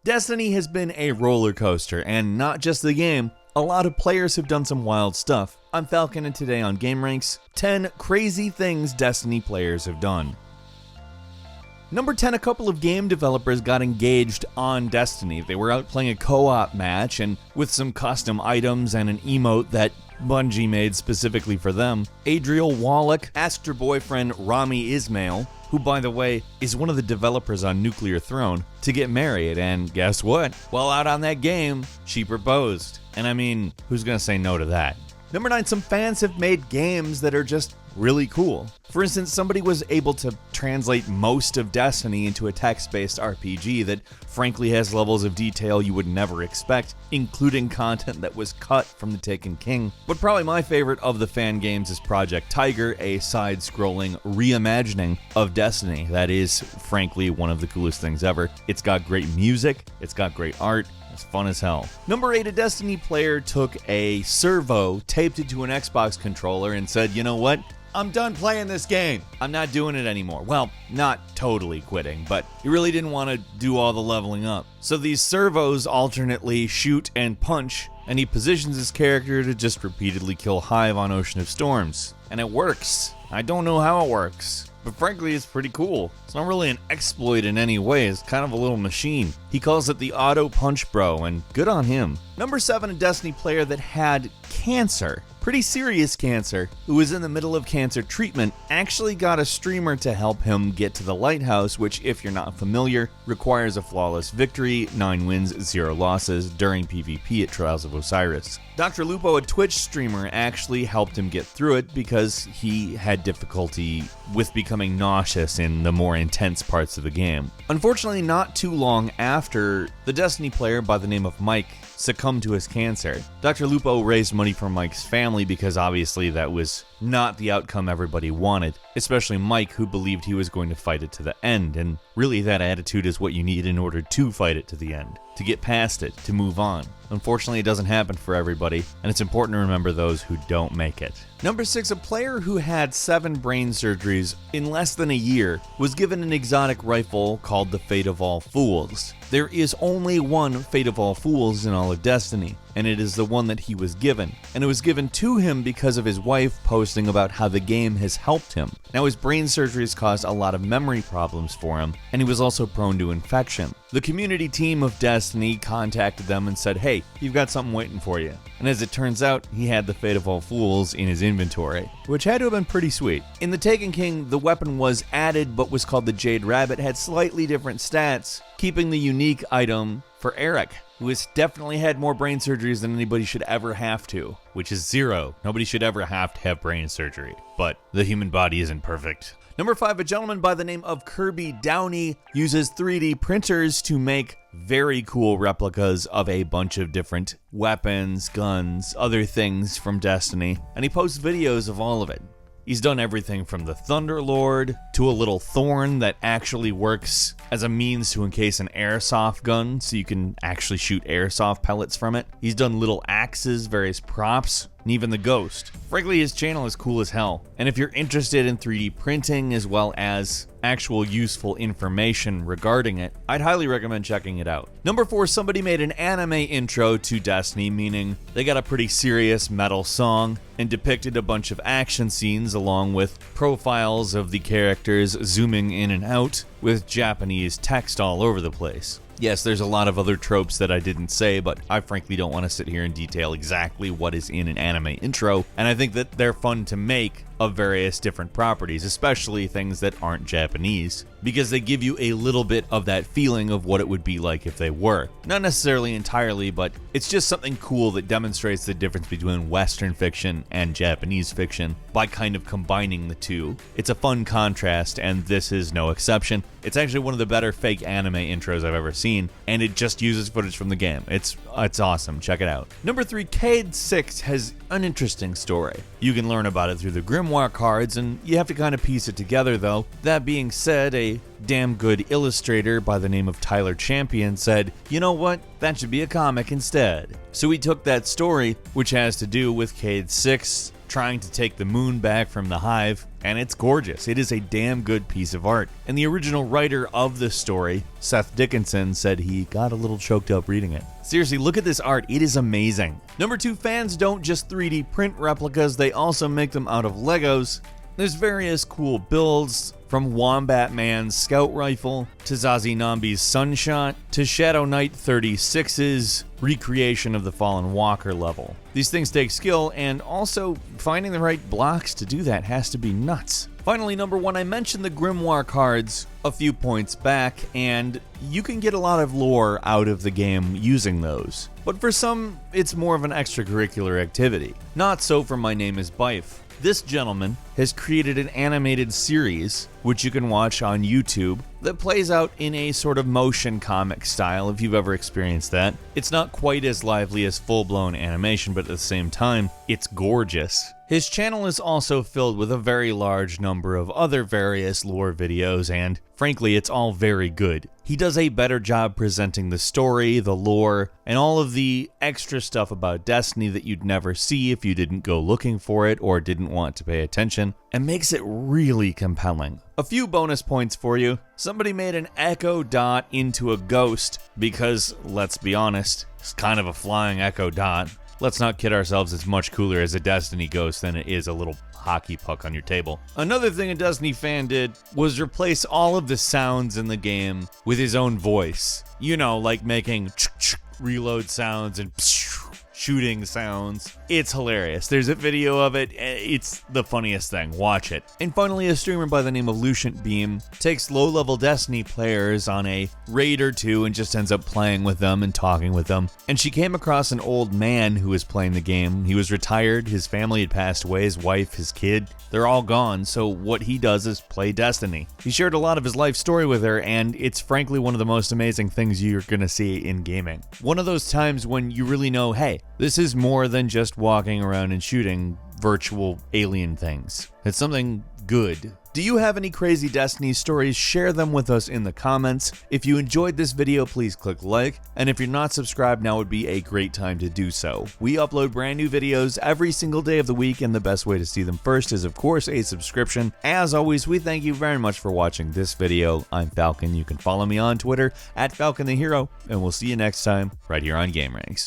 Destiny has been a roller coaster, and not just the game. A lot of players have done some wild stuff. I'm Falcon, and today on gameranx, 10 crazy things Destiny players have done. Number 10, a couple of game developers got engaged on Destiny. They were out playing a co-op match, and with some custom items and an emote that Bungie made specifically for them, Adriel Wallach asked her boyfriend Rami Ismail, who by the way is one of the developers on Nuclear Throne, to get married, and guess what? While out on that game, she proposed. And I mean, who's gonna say no to that? Number 9, some fans have made games that are just really cool. For instance, somebody was able to translate most of Destiny into a text-based RPG that frankly has levels of detail you would never expect, including content that was cut from The Taken King. But probably my favorite of the fan games is Project Tiger, a side-scrolling reimagining of Destiny that is frankly one of the coolest things ever. It's got great music, it's got great art, it's fun as hell. Number 8, a Destiny player took a servo, taped it to an Xbox controller, and said, you know what? I'm done playing this game. I'm not doing it anymore. Well, not totally quitting, but he really didn't want to do all the leveling up. So these servos alternately shoot and punch, and he positions his character to just repeatedly kill Hive on Ocean of Storms. And it works. I don't know how it works, but frankly it's pretty cool. It's not really an exploit in any way, it's kind of a little machine. He calls it the Auto Punch Bro, and good on him. Number 7, a Destiny player that had cancer. Pretty serious cancer, who was in the middle of cancer treatment, actually got a streamer to help him get to the lighthouse, which, if you're not familiar, requires a flawless victory, 9 wins, 0 losses, during PvP at Trials of Osiris. Dr. Lupo, a Twitch streamer, actually helped him get through it because he had difficulty with becoming nauseous in the more intense parts of the game. Unfortunately, not too long after, the Destiny player by the name of Mike succumbed to his cancer. Dr. Lupo raised money for Mike's family because obviously that was not the outcome everybody wanted, especially Mike, who believed he was going to fight it to the end, and really that attitude is what you need in order to fight it to the end, to get past it, to move on. Unfortunately, it doesn't happen for everybody, and it's important to remember those who don't make it. Number 6, a player who had 7 brain surgeries in less than a year was given an exotic rifle called the Fate of All Fools. There is only one Fate of All Fools in all of Destiny, and it is the one that he was given. And it was given to him because of his wife posting about how the game has helped him. Now, his brain surgeries caused a lot of memory problems for him, and he was also prone to infection. The community team of Destiny contacted them and said, hey, you've got something waiting for you. And as it turns out, he had the Fate of All Fools in his inventory, which had to have been pretty sweet. In The Taken King, the weapon was added but was called the Jade Rabbit, had slightly different stats, keeping the unique item for Eric, who has definitely had more brain surgeries than anybody should ever have to, which is 0. Nobody should ever have to have brain surgery, but the human body isn't perfect. Number 5, a gentleman by the name of Kirby Downey uses 3D printers to make very cool replicas of a bunch of different weapons, guns, other things from Destiny, and he posts videos of all of it. He's done everything from the Thunderlord to a little thorn that actually works as a means to encase an airsoft gun so you can actually shoot airsoft pellets from it. He's done little axes, various props, and even the ghost. Frankly, his channel is cool as hell. And if you're interested in 3D printing as well as actual useful information regarding it, I'd highly recommend checking it out. Number 4, somebody made an anime intro to Destiny, meaning they got a pretty serious metal song and depicted a bunch of action scenes along with profiles of the characters zooming in and out with Japanese text all over the place. Yes, there's a lot of other tropes that I didn't say, but I frankly don't want to sit here and detail exactly what is in an anime intro, and I think that they're fun to make of various different properties, especially things that aren't Japanese, because they give you a little bit of that feeling of what it would be like if they were. Not necessarily entirely, but it's just something cool that demonstrates the difference between Western fiction and Japanese fiction by kind of combining the two. It's a fun contrast, and this is no exception. It's actually one of the better fake anime intros I've ever seen, and it just uses footage from the game. It's awesome. Check it out. Number 3, Kade 6 has an interesting story. You can learn about it through the Grimoire cards, and you have to kind of piece it together though. That being said, a damn good illustrator by the name of Tyler Champion said, you know what, that should be a comic instead. So we took that story, which has to do with Kade 6 trying to take the moon back from the hive, and it's gorgeous. It is a damn good piece of art. And the original writer of the story, Seth Dickinson, said he got a little choked up reading it. Seriously, look at this art. It is amazing. Number 2, fans don't just 3D print replicas, they also make them out of Legos. There's various cool builds, from Wombat Man's scout rifle, to Zazie Nambi's Sunshot, to Shadow Knight 36's recreation of the Fallen Walker level. These things take skill, and also finding the right blocks to do that has to be nuts. Finally, number 1, I mentioned the Grimoire cards a few points back, and you can get a lot of lore out of the game using those. But for some, it's more of an extracurricular activity. Not so for My Name is Bife. This gentleman has created an animated series, which you can watch on YouTube, that plays out in a sort of motion comic style, if you've ever experienced that. It's not quite as lively as full-blown animation, but at the same time, it's gorgeous. His channel is also filled with a very large number of other various lore videos, and frankly, it's all very good. He does a better job presenting the story, the lore, and all of the extra stuff about Destiny that you'd never see if you didn't go looking for it or didn't want to pay attention, and makes it really compelling. A few bonus points for you. Somebody made an Echo Dot into a ghost because, let's be honest, it's kind of a flying Echo Dot. Let's not kid ourselves, it's much cooler as a Destiny ghost than it is a little hockey puck on your table. Another thing a Destiny fan did was replace all of the sounds in the game with his own voice. You know, like making reload sounds and shooting sounds. It's hilarious. There's a video of it. It's the funniest thing. Watch it. And finally, a streamer by the name of Lucient Beam takes low-level Destiny players on a raid or two and just ends up playing with them and talking with them. And she came across an old man who was playing the game. He was retired. His family had passed away. His wife, his kid, they're all gone. So what he does is play Destiny. He shared a lot of his life story with her, and it's frankly one of the most amazing things you're going to see in gaming. One of those times when you really know, hey, this is more than just walking around and shooting virtual alien things. It's something good. Do you have any crazy Destiny stories? Share them with us in the comments. If you enjoyed this video, please click like, and if you're not subscribed, now would be a great time to do so. We upload brand new videos every single day of the week, and the best way to see them first is, of course, a subscription. As always, we thank you very much for watching this video. I'm Falcon. You can follow me on Twitter @FalconTheHero, and we'll see you next time right here on gameranx.